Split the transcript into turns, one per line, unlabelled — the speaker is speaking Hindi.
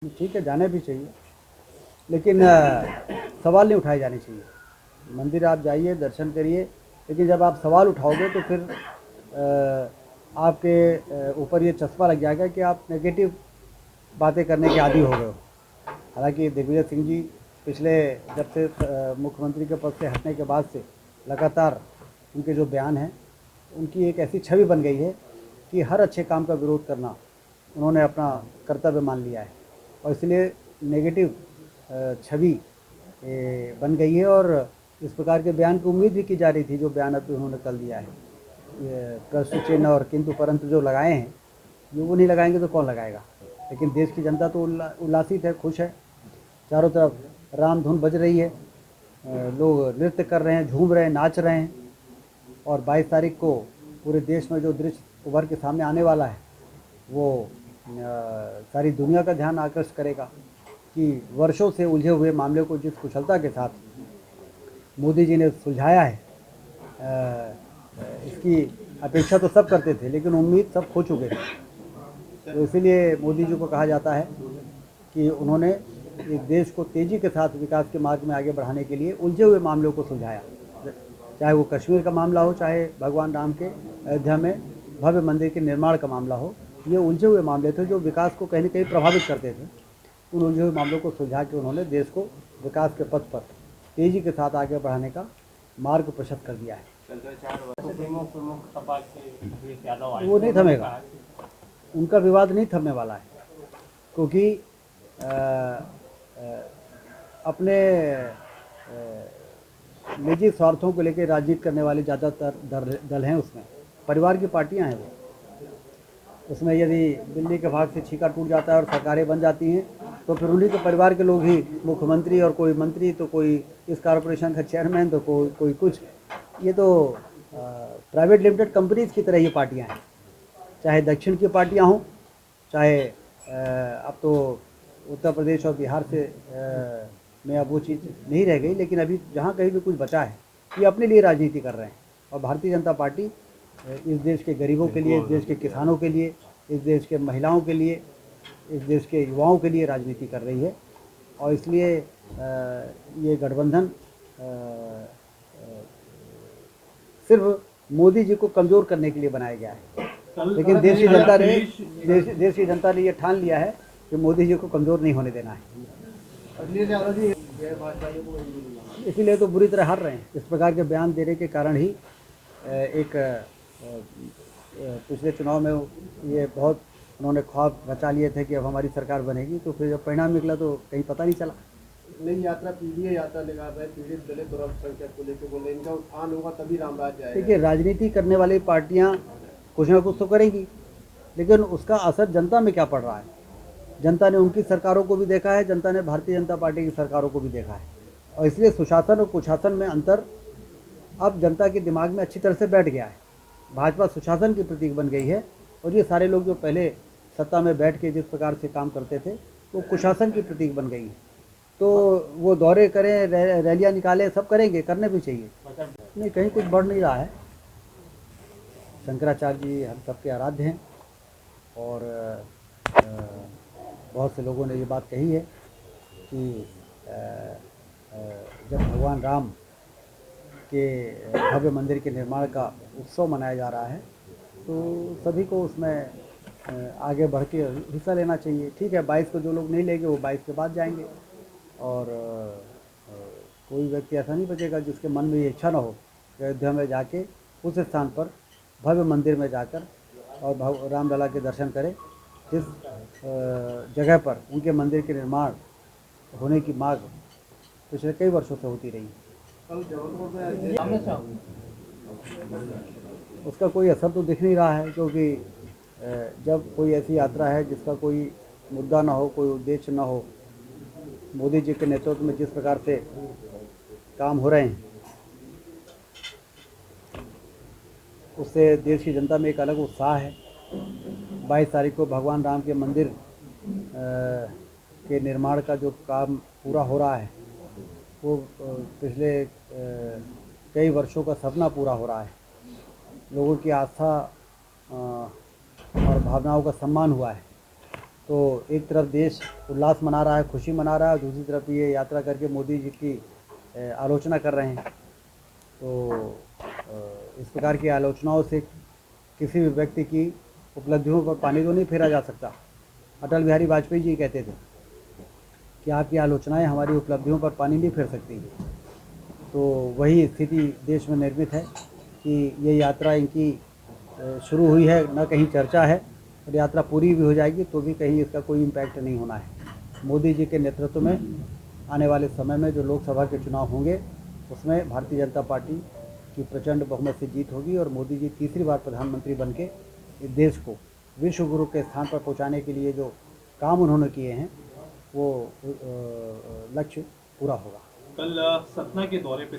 ठीक है, जाना भी चाहिए, लेकिन सवाल नहीं उठाए जाने चाहिए। मंदिर आप जाइए, दर्शन करिए, लेकिन जब आप सवाल उठाओगे तो फिर आपके ऊपर ये चस्पा लग जाएगा कि आप नेगेटिव बातें करने के आदी हो गए हो। हालांकि दिग्विजय सिंह जी पिछले जब से मुख्यमंत्री के पद से हटने के बाद से लगातार उनके जो बयान हैं, उनकी एक ऐसी छवि बन गई है कि हर अच्छे काम का विरोध करना उन्होंने अपना कर्तव्य मान लिया है, और इसलिए नेगेटिव छवि बन गई है। और इस प्रकार के बयान की उम्मीद भी की जा रही थी, जो बयान अभी उन्होंने कल दिया है। ये प्रश्न चिन्ह और किंतु परंतु जो लगाए हैं, जो वो नहीं लगाएंगे तो कौन लगाएगा। लेकिन देश की जनता तो उल्लासित है, खुश है। चारों तरफ राम धुन बज रही है, लोग नृत्य कर रहे हैं, झूम रहे हैं, नाच रहे हैं। और 22 तारीख को पूरे देश में जो दृश्य उभर के सामने आने वाला है, वो सारी दुनिया का ध्यान आकर्षित करेगा कि वर्षों से उलझे हुए मामले को जिस कुशलता के साथ मोदी जी ने सुलझाया है, इसकी अपेक्षा तो सब करते थे, लेकिन उम्मीद सब खो चुके थे। तो इसीलिए मोदी जी को कहा जाता है कि उन्होंने इस देश को तेज़ी के साथ विकास के मार्ग में आगे बढ़ाने के लिए उलझे हुए मामलों को सुलझाया। चाहे वो कश्मीर का मामला हो, चाहे भगवान राम के अयोध्या में भव्य मंदिर के निर्माण का मामला हो, ये उलझे हुए मामले थे जो विकास को कहीं न कहीं प्रभावित करते थे। उन उलझे हुए मामलों को सुलझा के उन्होंने देश को विकास के पथ पर तेज़ी के साथ आगे बढ़ाने का मार्ग प्रशस्त कर दिया है। वो नहीं थमेगा, उनका विवाद नहीं थमने वाला है, क्योंकि अपने निजी स्वार्थों को लेकर राजनीति करने वाले ज़्यादातर दल हैं उसमें। परिवार की पार्टियां हैं वो। उसमें यदि दिल्ली के भाग से छीका टूट जाता है और सरकारें बन जाती हैं, तो फिर उन्हीं के परिवार के लोग ही मुख्यमंत्री, और कोई मंत्री, तो कोई इस कॉरपोरेशन का चेयरमैन, तो कोई कुछ। ये तो प्राइवेट लिमिटेड कंपनीज की तरह ये पार्टियां हैं। चाहे दक्षिण की पार्टियां हों, चाहे अब तो उत्तर प्रदेश और बिहार से में अब वो चीज़ नहीं रह गई, लेकिन अभी जहाँ कहीं भी कुछ बचा है, ये अपने लिए राजनीति कर रहे हैं। और भारतीय जनता पार्टी इस देश के गरीबों के लिए, इस देश के किसानों के लिए, इस देश के महिलाओं के लिए, इस देश के युवाओं के लिए राजनीति कर रही है। और इसलिए ये गठबंधन सिर्फ मोदी जी को कमज़ोर करने के लिए बनाया गया है। लेकिन देश की जनता ने ये ठान लिया है कि मोदी जी को कमज़ोर नहीं होने देना है। इसीलिए तो बुरी तरह हार रहे हैं। इस प्रकार के बयान देने के कारण ही एक पिछले चुनाव में ये बहुत उन्होंने ख्वाब बचा लिए थे कि अब हमारी सरकार बनेगी, तो फिर जब परिणाम निकला तो कहीं पता नहीं चला।
नई यात्रा पीढ़ी यात्रा लगा रहे हैं, पीड़ित दलित और अल्पसंख्यक को लेकर बोल रहे हैं, इनका उत्थान होगा तभी रामराज आएगा।
देखिए, राजनीति करने वाली पार्टियां कुछ ना कुछ तो करेंगी, लेकिन उसका असर जनता में क्या पड़ रहा है। जनता ने उनकी सरकारों को भी देखा है, जनता ने भारतीय जनता पार्टी की सरकारों को भी देखा है, और इसलिए सुशासन और कुशासन में अंतर अब जनता के दिमाग में अच्छी तरह से बैठ गया है। भाजपा सुशासन की प्रतीक बन गई है, और ये सारे लोग जो पहले सत्ता में बैठ के जिस प्रकार से काम करते थे, वो कुशासन की प्रतीक बन गई है। तो वो दौरे करें, रैलियां निकालें, सब करेंगे, करने भी चाहिए। नहीं, कहीं कुछ बढ़ नहीं रहा है। शंकराचार्य जी हम सबके आराध्य हैं, और बहुत से लोगों ने ये बात कही है कि जब भगवान राम के भव्य मंदिर के निर्माण का उत्सव मनाया जा रहा है, तो सभी को उसमें आगे बढ़ के हिस्सा लेना चाहिए। ठीक है, 22 को जो लोग नहीं लेंगे वो 22 के बाद जाएंगे, और कोई व्यक्ति ऐसा नहीं बचेगा जिसके मन में ये इच्छा ना हो कि अयोध्या में जाके उस स्थान पर भव्य मंदिर में जाकर और रामलला के दर्शन करें, जिस जगह पर उनके मंदिर के निर्माण होने की मांग पिछले कई वर्षों से होती रही। उसका कोई असर तो दिख नहीं रहा है, क्योंकि जब कोई ऐसी यात्रा है जिसका कोई मुद्दा ना हो, कोई उद्देश्य ना हो, मोदी जी के नेतृत्व में जिस प्रकार से काम हो रहे हैं, उससे देश की जनता में एक अलग उत्साह है। 22 तारीख को भगवान राम के मंदिर के निर्माण का जो काम पूरा हो रहा है, वो पिछले कई वर्षों का सपना पूरा हो रहा है। लोगों की आस्था और भावनाओं का सम्मान हुआ है। तो एक तरफ देश उल्लास मना रहा है, खुशी मना रहा है, और दूसरी तरफ ये यात्रा करके मोदी जी की आलोचना कर रहे हैं। तो इस प्रकार की आलोचनाओं से किसी भी व्यक्ति की उपलब्धियों पर पानी तो नहीं फेरा जा सकता। अटल बिहारी वाजपेयी जी कहते थे कि आपकी आलोचनाएं हमारी उपलब्धियों पर पानी नहीं फेर सकती। तो वही स्थिति देश में निर्मित है कि ये यात्रा इनकी शुरू हुई है, न कहीं चर्चा है, और यात्रा पूरी भी हो जाएगी तो भी कहीं इसका कोई इम्पैक्ट नहीं होना है। मोदी जी के नेतृत्व में आने वाले समय में जो लोकसभा के चुनाव होंगे उसमें भारतीय जनता पार्टी की प्रचंड बहुमत से जीत होगी और मोदी जी तीसरी बार प्रधानमंत्री बन के इस देश को विश्व गुरु के स्थान पर पहुंचाने के लिए जो काम उन्होंने किए हैं वो लक्ष्य पूरा होगा।
कल सतना के दौरे पे